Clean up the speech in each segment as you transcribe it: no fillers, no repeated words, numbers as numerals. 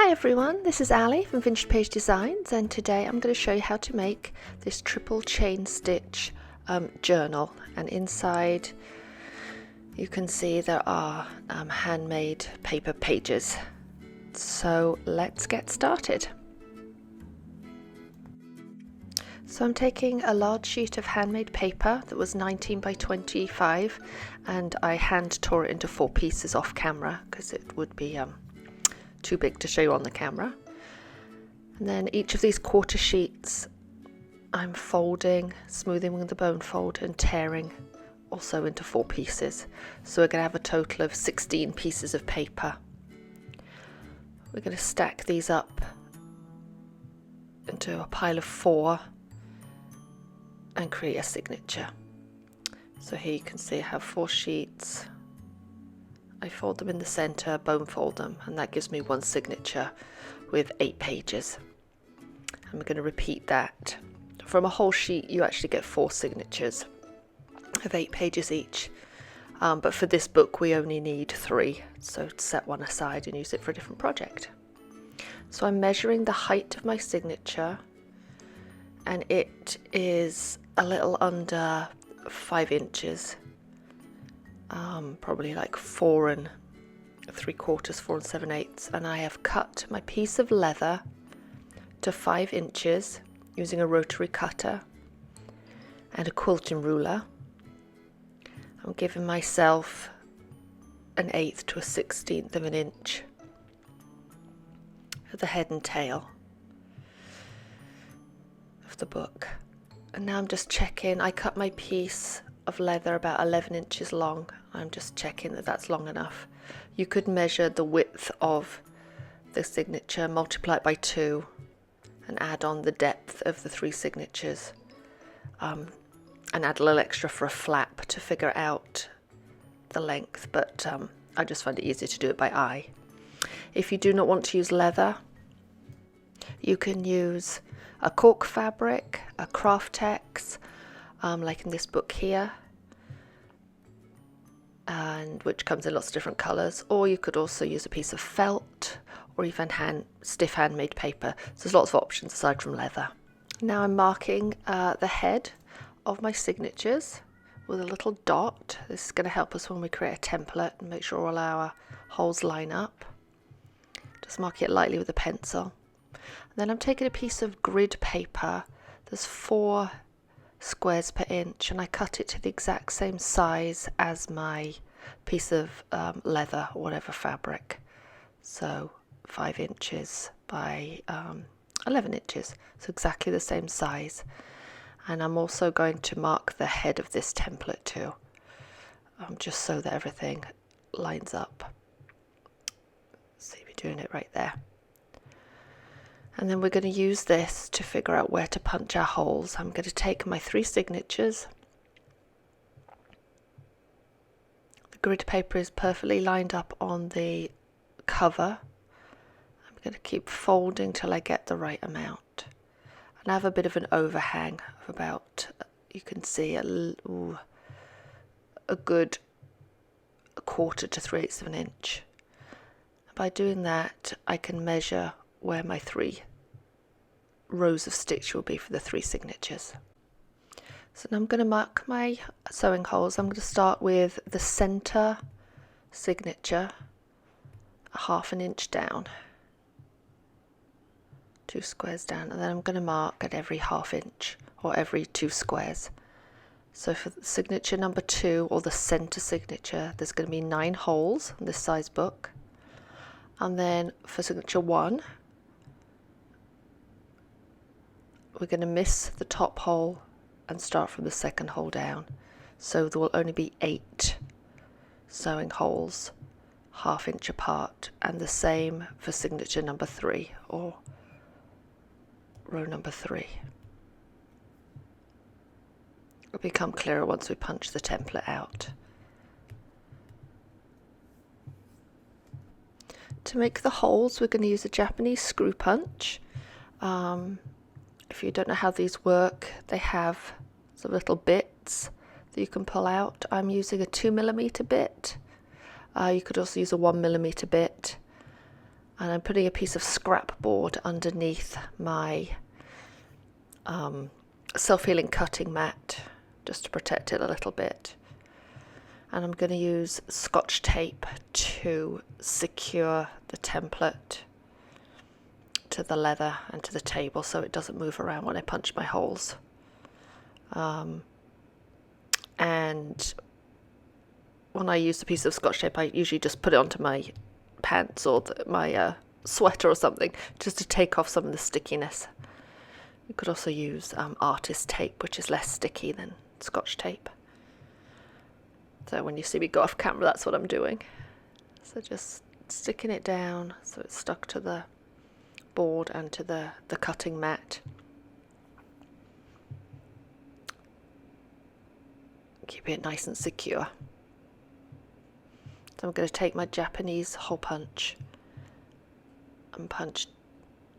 Hi everyone, this is Ali from Vintage Page Designs, and today I'm going to show you how to make this triple chain stitch journal. And inside you can see there are handmade paper pages. So let's get started. So I'm taking a large sheet of handmade paper that was 19 by 25, and I hand tore it into 4 pieces off camera because it would be too big to show you on the camera. And then each of these quarter sheets I'm folding, smoothing with the bone fold and tearing also into 4 pieces. So we're going to have a total of 16 pieces of paper. We're going to stack these up into a pile of 4 and create a signature. So here you can see I have 4 sheets. I fold them in the center, bone fold them, and that gives me 1 signature with 8 pages. And we're going to repeat that. From a whole sheet you actually get 4 signatures of 8 pages each, but for this book we only need 3, so set one aside and use it for a different project. So I'm measuring the height of my signature, and it is a little under 5 inches. Probably like 4 3/4, 4 7/8, and I have cut my piece of leather to 5 inches using a rotary cutter and a quilting ruler. I'm giving myself an 1/8 to a 1/16 of an inch for the head and tail of the book. And now I'm just checking. I cut my piece of leather about 11 inches long. I'm just checking that that's long enough. You could measure the width of the signature, multiply it by 2 and add on the depth of the 3 signatures, and add a little extra for a flap to figure out the length, but I just find it easier to do it by eye. If you do not want to use leather, you can use a cork fabric, a craft tex, like in this book here, and which comes in lots of different colours, or you could also use a piece of felt or even stiff handmade paper. So there's lots of options aside from leather. Now I'm marking the head of my signatures with a little dot. This is going to help us when we create a template and make sure all our holes line up. Just mark it lightly with a pencil. And then I'm taking a piece of grid paper. There's 4 squares per inch, and I cut it to the exact same size as my piece of leather or whatever fabric. So 5 inches by 11 inches, so exactly the same size. And I'm also going to mark the head of this template too, just so that everything lines up. See if you're doing it right there. And then we're going to use this to figure out where to punch our holes. I'm going to take my 3 signatures. The grid paper is perfectly lined up on the cover. I'm going to keep folding till I get the right amount. And I have a bit of an overhang of about, you can see, a good 1/4 to 3/8 of an inch. By doing that, I can measure where my 3 rows of stitch will be for the 3 signatures. So now I'm going to mark my sewing holes. I'm going to start with the center signature, 1/2 inch down, 2 squares down, and then I'm going to mark at every 1/2 inch or every 2 squares. So for signature number 2, or the center signature, there's going to be 9 holes on this size book. And then for signature 1, we're going to miss the top hole and start from the second hole down. So there will only be 8 sewing holes 1/2 inch apart, and the same for signature number 3 or row number 3. It'll become clearer once we punch the template out. To make the holes, we're going to use a Japanese screw punch. If you don't know how these work, they have some little bits that you can pull out. I'm using a 2mm bit. You could also use a 1mm bit. And I'm putting a piece of scrap board underneath my self-healing cutting mat just to protect it a little bit. And I'm going to use Scotch tape to secure the template to the leather and to the table so it doesn't move around when I punch my holes. And when I use a piece of Scotch tape, I usually just put it onto my pants or my sweater or something, just to take off some of the stickiness. You could also use artist tape, which is less sticky than Scotch tape. So when you see me go off camera, that's what I'm doing. So just sticking it down so it's stuck to the board and to the cutting mat. Keep it nice and secure. So I'm going to take my Japanese hole punch and punch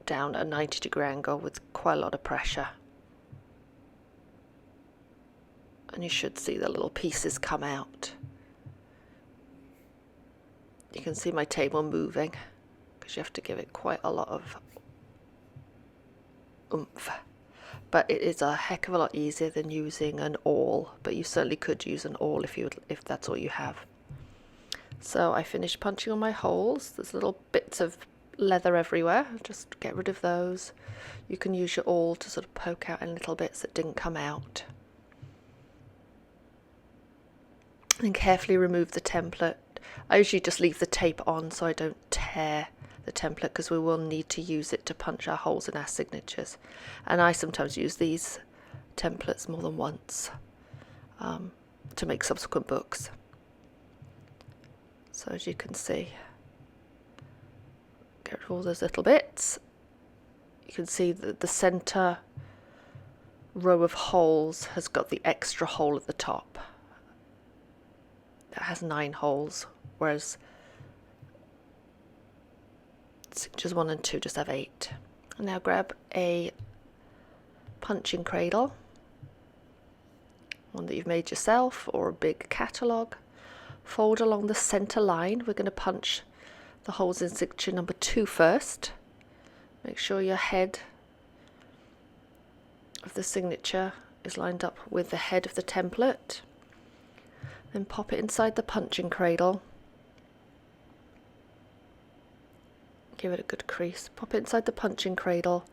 down at a 90-degree angle with quite a lot of pressure. And you should see the little pieces come out. You can see my table moving because you have to give it quite a lot of oomph. But it is a heck of a lot easier than using an awl, but you certainly could use an awl if that's all you have. So I finished punching all my holes. There's little bits of leather everywhere. Just get rid of those. You can use your awl to sort of poke out any little bits that didn't come out. And carefully remove the template. I usually just leave the tape on so I don't tear the template, because we will need to use it to punch our holes in our signatures. And I sometimes use these templates more than once to make subsequent books. So as you can see, get rid of all those little bits. You can see that the center row of holes has got the extra hole at the top. That has 9 holes, whereas signatures 1 and 2 just have 8. And now grab a punching cradle, one that you've made yourself or a big catalogue. Fold along the center line. We're going to punch the holes in signature number 2 first. Make sure your head of the signature is lined up with the head of the template. Then pop it inside the punching cradle. Give it a good crease. Pop it inside the punching cradle.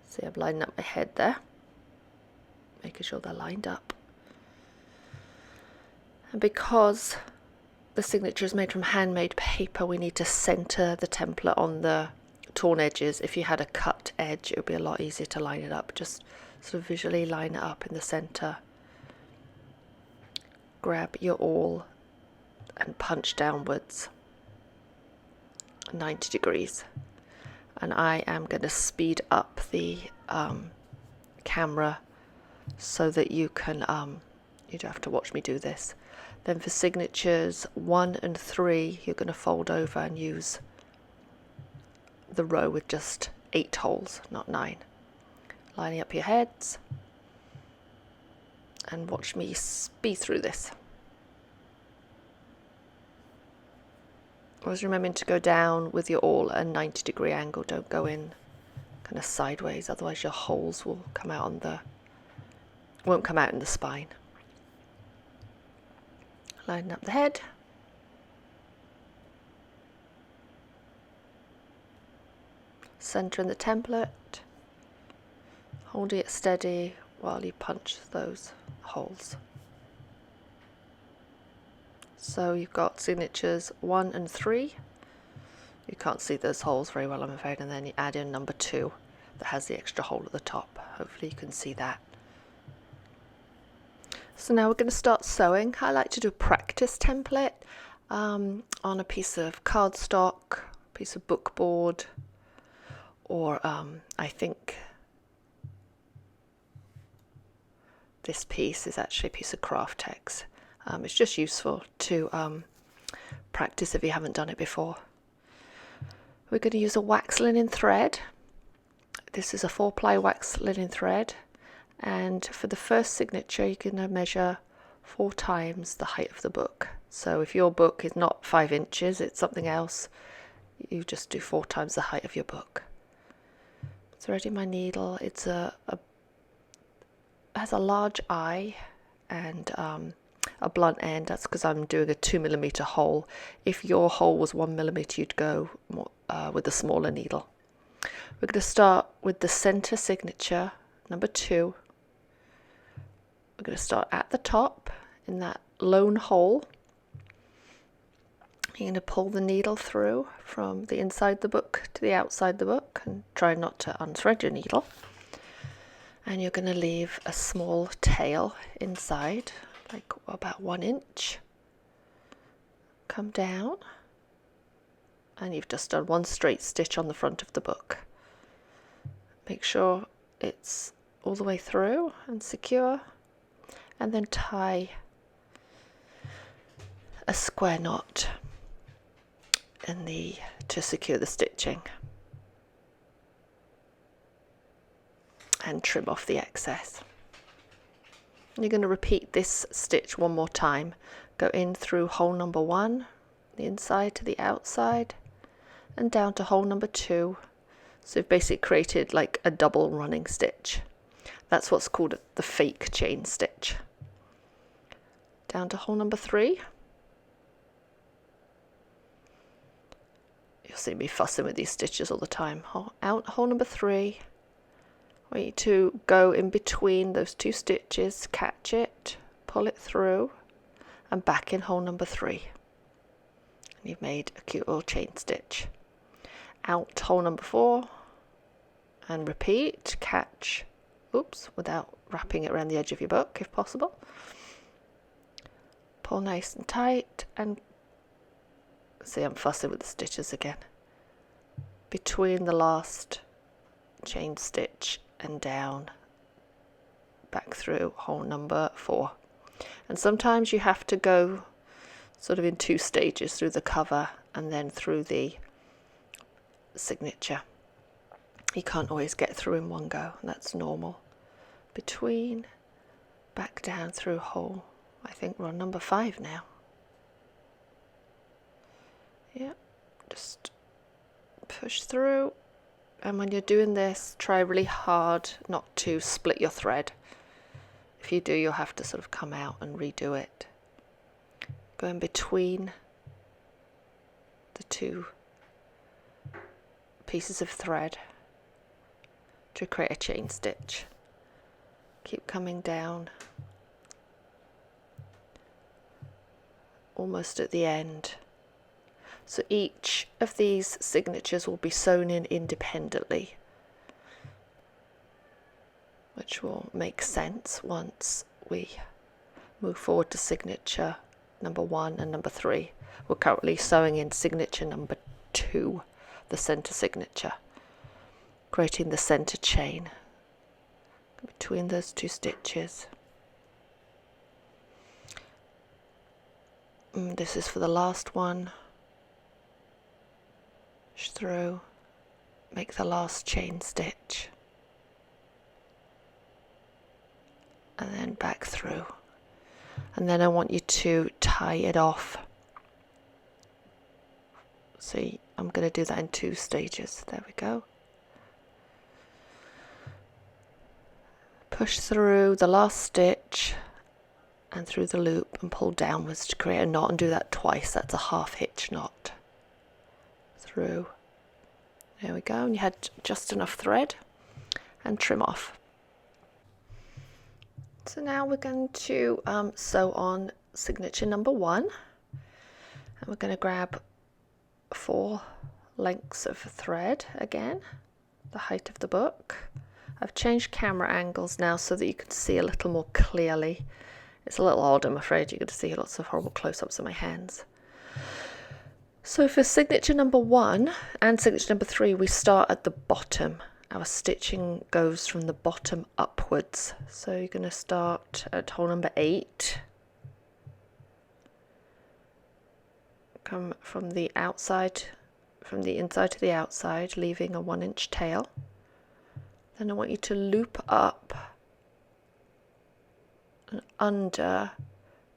See, I'm lining up my head there, making sure they're lined up. And because the signature is made from handmade paper, we need to center the template on the torn edges. If you had a cut edge, it would be a lot easier to line it up. Just sort of visually line it up in the center. Grab your awl and punch downwards 90 degrees. And I am going to speed up the camera so that you can you don't have to watch me do this. Then for signatures 1 and 3, you're going to fold over and use the row with just 8 holes, not 9. Lining up your heads. And watch me speed through this. Always remembering to go down with your awl at a 90-degree angle. Don't go in kind of sideways, otherwise your holes will come out won't come out in the spine. Lining up the head. Centering the template. Holding it steady while you punch those holes. So you've got signatures 1 and 3. You can't see those holes very well, I'm afraid, and then you add in number 2 that has the extra hole at the top. Hopefully you can see that. So now we're going to start sewing. I like to do a practice template on a piece of cardstock, piece of book board, or I think this piece is actually a piece of craft text. It's just useful to practice if you haven't done it before. We're going to use a wax linen thread. This is a 4-ply wax linen thread, and for the first signature you're going to measure 4 times the height of the book. So if your book is not 5 inches, it's something else, you just do 4 times the height of your book. Threading my needle, it has a large eye and a blunt end. That's because I'm doing a 2mm hole. If your hole was 1mm, you'd go more, with a smaller needle. We're going to start with the center signature, number 2. We're going to start at the top in that lone hole. You're going to pull the needle through from the inside the book to the outside the book and try not to unthread your needle. And you're going to leave a small tail inside, like about 1 inch. Come down, and you've just done 1 straight stitch on the front of the book. Make sure it's all the way through and secure, and then tie a square knot to secure the stitching, and trim off the excess. You're going to repeat this stitch 1 more time. Go in through hole number 1, the inside to the outside, and down to hole number 2. So you've basically created like a double running stitch. That's what's called the fake chain stitch. Down to hole number 3. You'll see me fussing with these stitches all the time. Out hole number 3. I want you to go in between those 2 stitches, catch it, pull it through, and back in hole number 3. And you've made a cute little chain stitch. Out hole number 4, and repeat, catch, without wrapping it around the edge of your book if possible. Pull nice and tight, and see, I'm fussing with the stitches again. Between the last chain stitch and down, back through hole number 4. And sometimes you have to go sort of in 2 stages, through the cover and then through the signature. You can't always get through in one go, and that's normal. Between, back down through hole, I think we're on number 5 now. Yeah, just push through. And when you're doing this, try really hard not to split your thread. If you do, you'll have to sort of come out and redo it. Go in between the 2 pieces of thread to create a chain stitch. Keep coming down, almost at the end. So each of these signatures will be sewn in independently, which will make sense once we move forward to signature number 1 and number 3. We're currently sewing in signature number 2, the center signature, creating the center chain between those 2 stitches. And this is for the last one. Push through, make the last chain stitch, and then back through. And then I want you to tie it off. See, I'm going to do that in 2 stages. There we go. Push through the last stitch and through the loop and pull downwards to create a knot, and do that twice. That's a half hitch knot. Through. There we go, and you had just enough thread, and trim off. So now we're going to sew on signature number 1, and we're going to grab 4 lengths of thread again, the height of the book. I've changed camera angles now so that you can see a little more clearly. It's a little odd, I'm afraid. You're going to see lots of horrible close-ups of my hands. So for signature number 1 and signature number 3, we start at the bottom. Our stitching goes from the bottom upwards. So you're going to start at hole number 8. Come from the outside, from the inside to the outside, leaving a 1-inch tail. Then I want you to loop up and under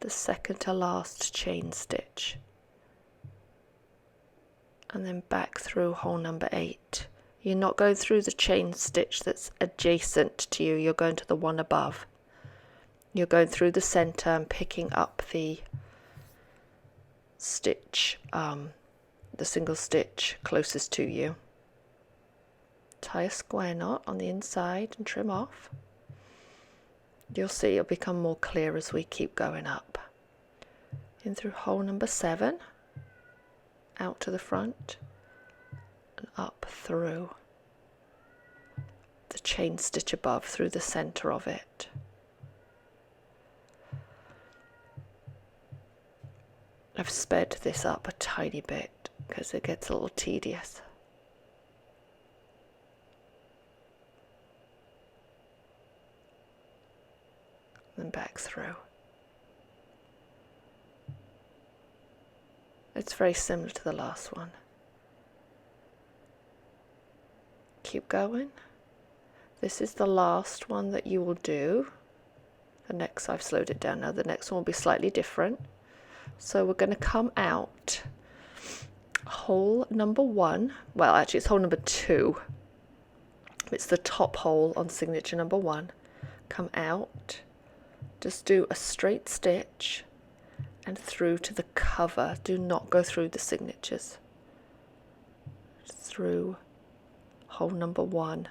the second to last chain stitch. and then back through hole number 8. You're not going through the chain stitch that's adjacent to you, you're going to the one above. You're going through the center and picking up the stitch, the single stitch closest to you. Tie a square knot on the inside and trim off. You'll see it'll become more clear as we keep going up. In through hole number 7, out to the front, and up through the chain stitch above, through the center of it. I've sped this up a tiny bit because it gets a little tedious. And back through. It's very similar to the last one. Keep going. This is the last one that you will do. The next, I've slowed it down now, the next one will be slightly different. So we're going to come out hole number 1. Well, actually it's hole number 2. It's the top hole on signature number 1. Come out. Just do a straight stitch and through to the cover. Do not go through the signatures. Through hole number 1,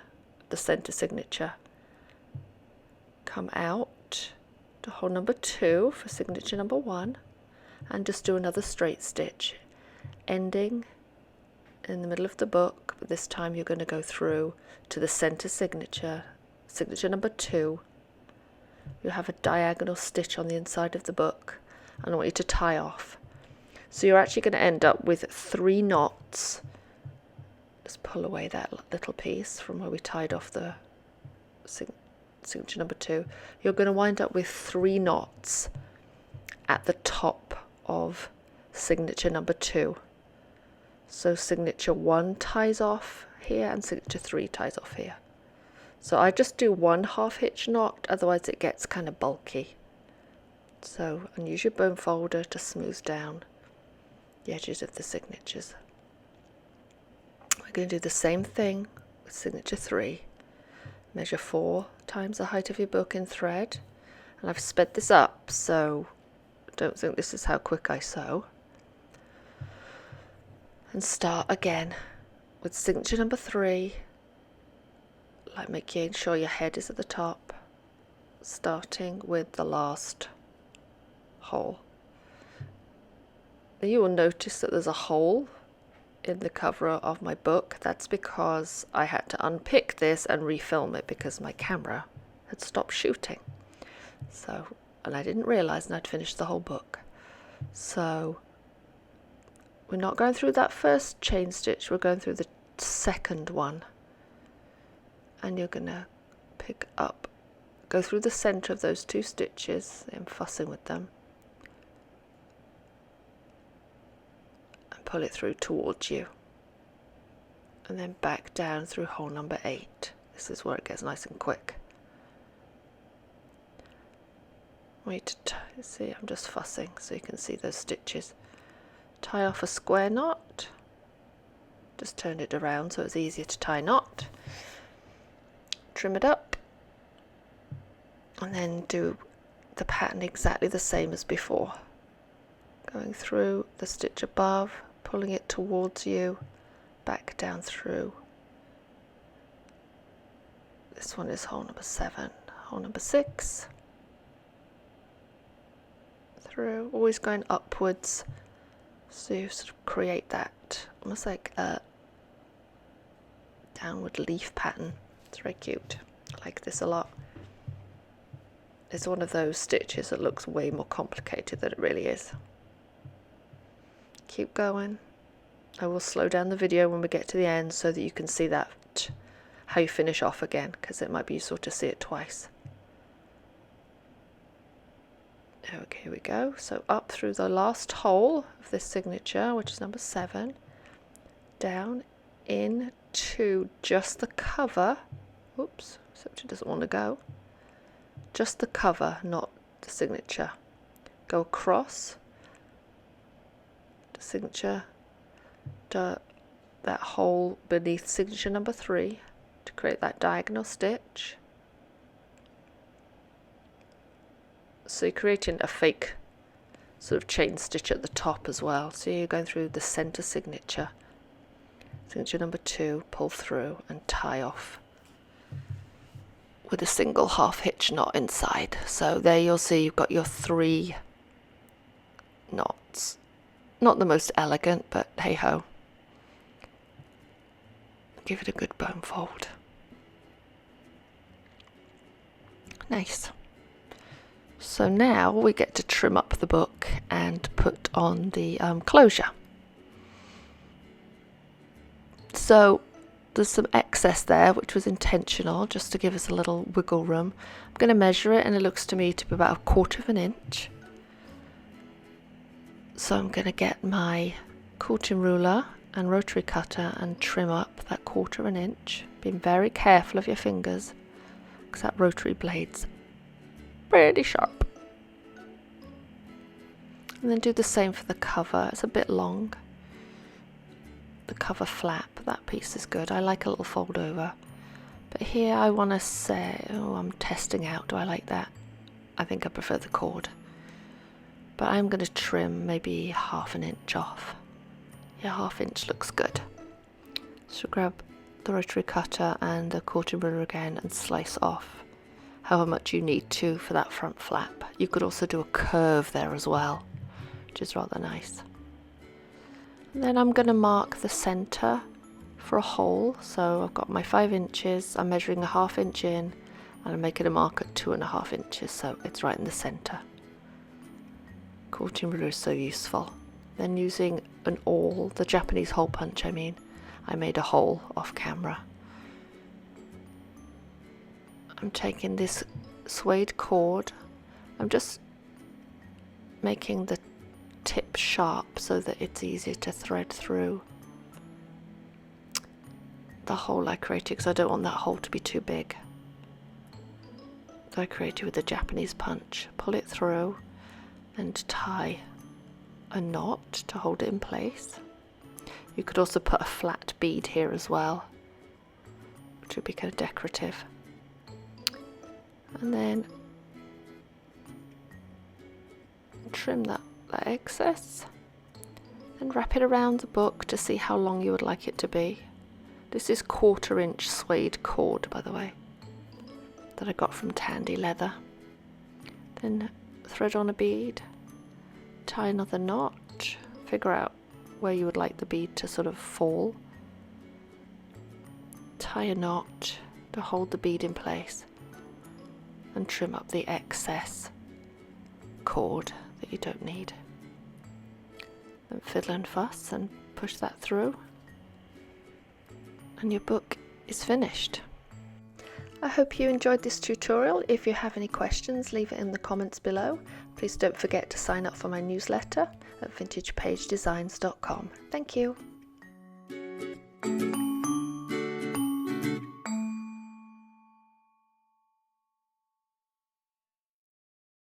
the center signature. Come out to hole number 2 for signature number 1 and just do another straight stitch, ending in the middle of the book, but this time you're going to go through to the center signature, signature number 2. You have a diagonal stitch on the inside of the book and I want you to tie off. So you're actually going to end up with 3 knots. Just pull away that little piece from where we tied off the signature number 2. You're going to wind up with 3 knots at the top of signature number 2. So signature 1 ties off here and signature 3 ties off here. So I just do 1 half hitch knot, otherwise it gets kind of bulky. So, and use your bone folder to smooth down the edges of the signatures. We're going to do the same thing with signature 3. Measure 4 times the height of your book in thread. And I've sped this up, so don't think this is how quick I sew. And start again with signature number 3. Like making sure your head is at the top, starting with the last hole. You will notice that there's a hole in the cover of my book. That's because I had to unpick this and refilm it because my camera had stopped shooting. So, and I didn't realize, and I'd finished the whole book. So we're not going through that first chain stitch, we're going through the second one. And you're going to pick up, go through the center of those 2 stitches. I'm fussing with them, and pull it through towards you, and then back down through hole number 8. This is where it gets nice and quick. Wait, see, I'm just fussing so you can see those stitches. Tie off a square knot, just turn it around so it's easier to tie knot. Trim it up, and then do the pattern exactly the same as before. Going through the stitch above, pulling it towards you, back down through. This one is hole number 7. Hole number 6. Through, always going upwards, so you sort of create that almost like a downward leaf pattern. It's very cute. I like this a lot. It's one of those stitches that looks way more complicated than it really is. Keep going. I will slow down the video when we get to the end so that you can see that, how you finish off again, because it might be useful to see it twice. Okay, here we go. So up through the last hole of this signature, which is number 7, down into just the cover. Oops, except it doesn't want to go. Just the cover, not the signature. Go across the signature, that hole beneath signature number 3 to create that diagonal stitch. So you're creating a fake sort of chain stitch at the top as well. So you're going through the center signature, signature number 2, pull through and tie off with a single half hitch knot inside. So there you'll see you've got your 3 knots. Not the most elegant, but hey ho. Give it a good bone fold. Nice. So now we get to trim up the book and put on the closure. So there's some excess there, which was intentional, just to give us a little wiggle room. I'm going to measure it, and it looks to me to be about 1/4 inch. So I'm going to get my quilting ruler and rotary cutter and trim up that 1/4 inch. Being very careful of your fingers, because that rotary blade's pretty sharp. And then do the same for the cover. It's a bit long. The cover flap, that piece is good. I like a little fold over. But here I want to say, oh, I'm testing out. Do I like that? I think I prefer the cord. But I'm going to trim maybe 1/2 inch off. Yeah, 1/2 inch looks good. So grab the rotary cutter and the quilting ruler again and slice off however much you need to for that front flap. You could also do a curve there as well, which is rather nice. And then I'm going to mark the center for a hole. So I've got my 5 inches, I'm measuring 1/2 inch in, and I'm making a mark at 2.5 inches, so it's right in the center. Quilting ruler is so useful. Then using an awl, the Japanese hole punch I mean, I made a hole off camera. I'm taking this suede cord, I'm just making the tip sharp so that it's easier to thread through the hole I created, because I don't want that hole to be too big. So I created with the Japanese punch. Pull it through and tie a knot to hold it in place. You could also put a flat bead here as well, which would be kind of decorative. And then trim that excess and wrap it around the book to see how long you would like it to be. This is 1/4 inch suede cord, by the way, that I got from Tandy Leather. Then thread on a bead, tie another knot, figure out where you would like the bead to sort of fall, tie a knot to hold the bead in place, and trim up the excess cord that you don't need. Then fiddle and fuss and push that through, and your book is finished. I hope you enjoyed this tutorial. If you have any questions, leave it in the comments below. Please don't forget to sign up for my newsletter at vintagepagedesigns.com. Thank you.